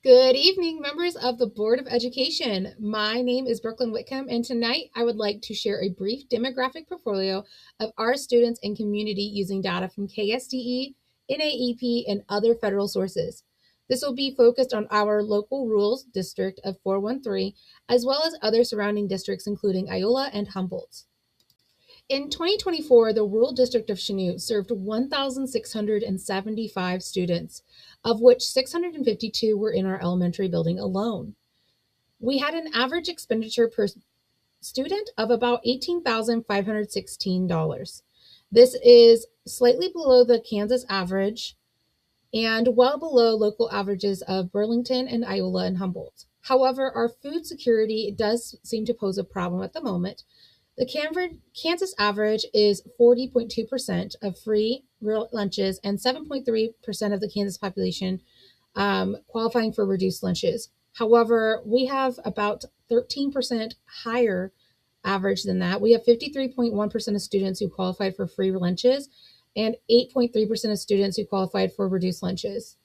Good evening, members of the Board of Education. My name is Brooklyn Whitcomb, and tonight I would like to share a brief demographic portfolio of our students and community using data from KSDE, NAEP, and other federal sources. This will be focused on our local rural district of 413, as well as other surrounding districts, including Iola and Humboldt. In 2024, the rural district of Chanute served 1,675 students, of which 652 were in our elementary building alone. We had an average expenditure per student of about $18,516. This is slightly below the Kansas average and well below local averages of Burlington and Iola and Humboldt. However, our food security does seem to pose a problem at the moment. The Kansas average is 40.2% of free lunches and 7.3% of the Kansas population qualifying for reduced lunches. However, we have about 13% higher average than that. We have 53.1% of students who qualified for free lunches and 8.3% of students who qualified for reduced lunches.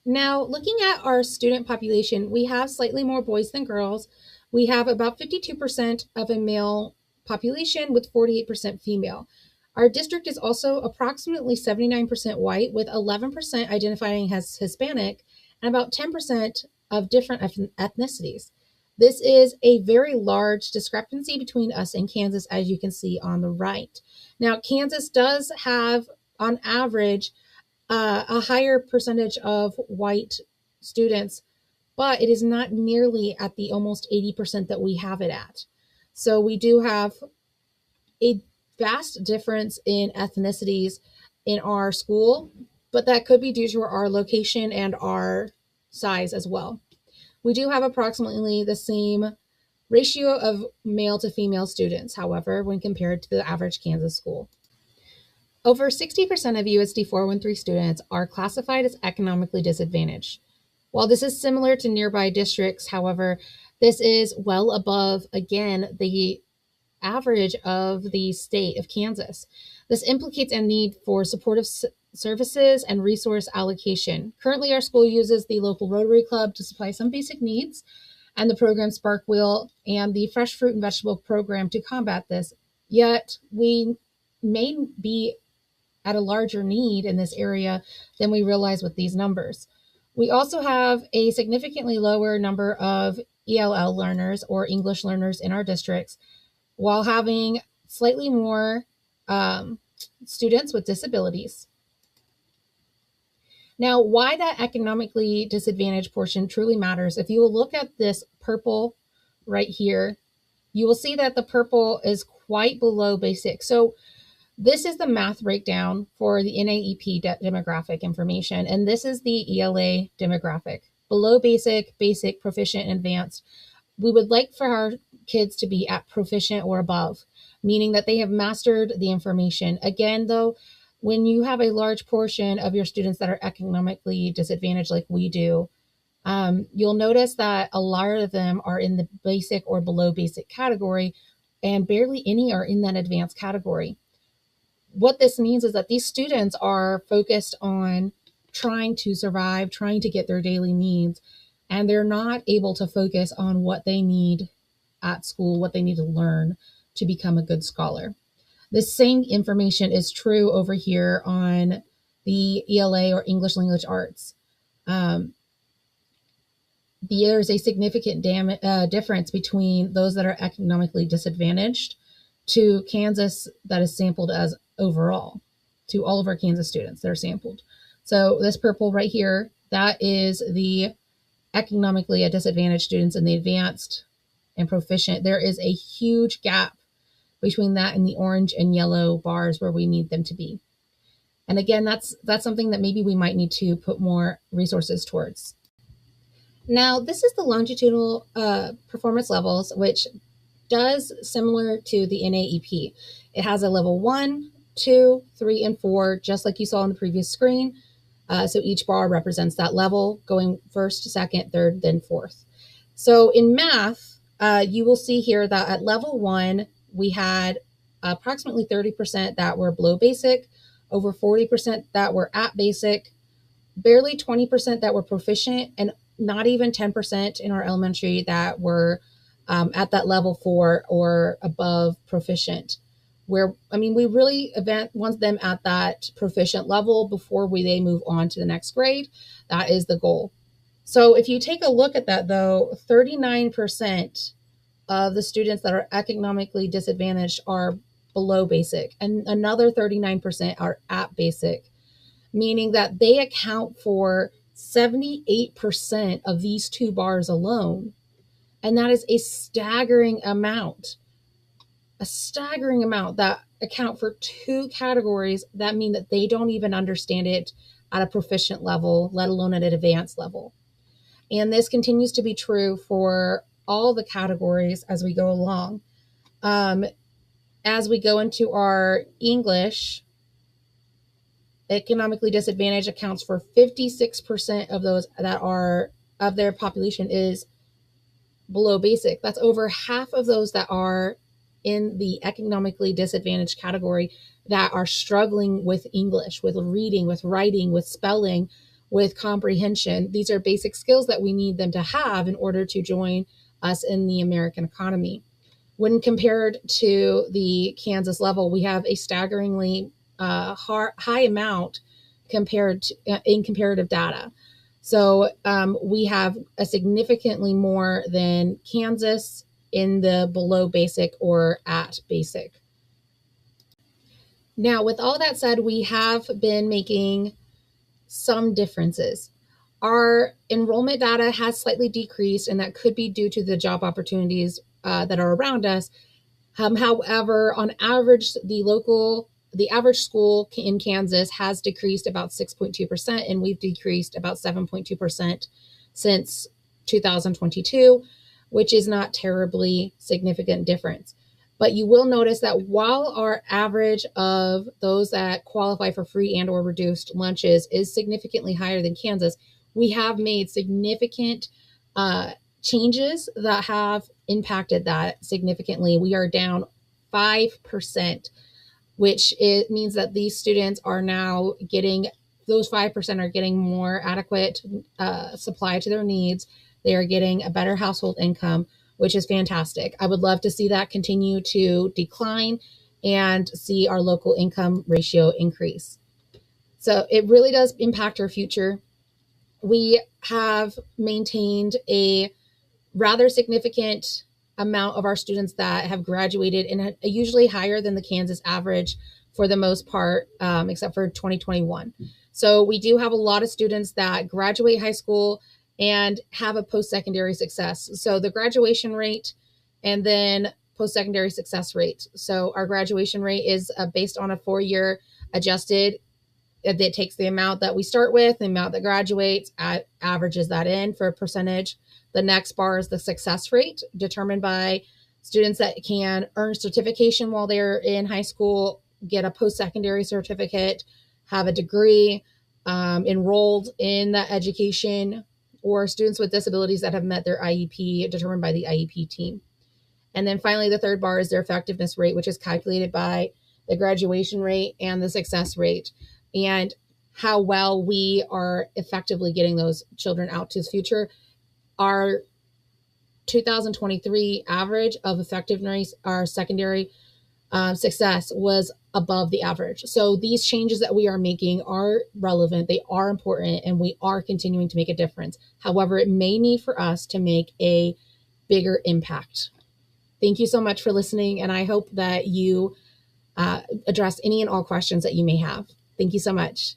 Now, looking at our student population, we have slightly more boys than girls. We have about 52% of a male population with 48% female. Our district is also approximately 79% white, with 11% identifying as Hispanic and about 10% of different ethnicities. This is a very large discrepancy between us and Kansas, as you can see on the right. Now, Kansas does have, on average, a higher percentage of white students, but it is not nearly at the almost 80% that we have it at. So we do have a vast difference in ethnicities in our school, but that could be due to our location and our size as well. We do have approximately the same ratio of male to female students, however, when compared to the average Kansas school. Over 60% of USD 413 students are classified as economically disadvantaged. While this is similar to nearby districts, however, this is well above, again, the average of the state of Kansas. This implicates a need for supportive services and resource allocation. Currently, our school uses the local Rotary Club to supply some basic needs, and the program Spark Wheel and the Fresh Fruit and Vegetable program to combat this. Yet, we may be at a larger need in this area than we realize with these numbers. We also have a significantly lower number of ELL learners or English learners in our districts, while having slightly more students with disabilities. Now, why that economically disadvantaged portion truly matters, if you will look at this purple right here, you will see that the purple is quite below basic. So this is the math breakdown for the NAEP demographic information, and this is the ELA demographic. Below basic, basic, proficient, and advanced. We would like for our kids to be at proficient or above, meaning that they have mastered the information. Again, though, when you have a large portion of your students that are economically disadvantaged like we do, you'll notice that a lot of them are in the basic or below basic category, and barely any are in that advanced category. What this means is that these students are focused on trying to survive, trying to get their daily needs, and they're not able to focus on what they need at school, what they need to learn to become a good scholar. This same information is true over here on the ELA or English Language Arts. There's a significant difference between those that are economically disadvantaged to Kansas that is sampled as overall, to all of our Kansas students that are sampled. So this purple right here, that is the economically disadvantaged students in the advanced and proficient. There is a huge gap between that and the orange and yellow bars where we need them to be. And again, that's something that maybe we might need to put more resources towards. Now, this is the longitudinal performance levels, which does similar to the NAEP. It has a level 1, 2, 3, and 4, just like you saw on the previous screen. So each bar represents that level, going first, second, third, then fourth. So in math, you will see here that at level 1, we had approximately 30% that were below basic, over 40% that were at basic, barely 20% that were proficient, and not even 10% in our elementary that were at that level 4 or above proficient. Where, I mean, we really want them at that proficient level before they move on to the next grade. That is the goal. So if you take a look at that, though, 39% of the students that are economically disadvantaged are below basic, and another 39% are at basic, meaning that they account for 78% of these two bars alone. And that is a staggering amount that account for two categories that mean that they don't even understand it at a proficient level, let alone at an advanced level. And this continues to be true for all the categories as we go along. As we go into our English, economically disadvantaged accounts for 56% of those that are of their population is below basic. That's over half of those that are in the economically disadvantaged category that are struggling with English, with reading, with writing, with spelling, with comprehension. These are basic skills that we need them to have in order to join us in the American economy. When compared to the Kansas level, we have a staggeringly high amount compared to, in comparative data. So we have a significantly more than Kansas in the below basic or at basic. Now, with all that said, we have been making some differences. Our enrollment data has slightly decreased, and that could be due to the job opportunities that are around us. However, on average, the average school in Kansas has decreased about 6.2%, and we've decreased about 7.2% since 2022, which is not terribly significant difference. But you will notice that while our average of those that qualify for free and or reduced lunches is significantly higher than Kansas, we have made significant changes that have impacted that significantly. We are down 5%, which it means that these students are now getting, those 5% are getting more adequate supply to their needs. They are getting a better household income, which is fantastic. I would love to see that continue to decline and see our local income ratio increase. So it really does impact our future. We have maintained a rather significant amount of our students that have graduated, and usually higher than the Kansas average for the most part, except for 2021. So we do have a lot of students that graduate high school and have a post-secondary success. So the graduation rate and then post-secondary success rate. So our graduation rate is based on a 4-year adjusted. It takes the amount that we start with, the amount that graduates, averages that in for a percentage. The next bar is the success rate, determined by students that can earn certification while they're in high school, get a post-secondary certificate, have a degree, enrolled in that education, or students with disabilities that have met their IEP, determined by the IEP team. And then finally, the third bar is their effectiveness rate, which is calculated by the graduation rate and the success rate, and how well we are effectively getting those children out to the future. Our 2023 average of effectiveness, our secondary success, was above the average. So these changes that we are making are relevant, they are important, and we are continuing to make a difference. However, it may need for us to make a bigger impact. Thank you so much for listening, and I hope that you address any and all questions that you may have. Thank you so much.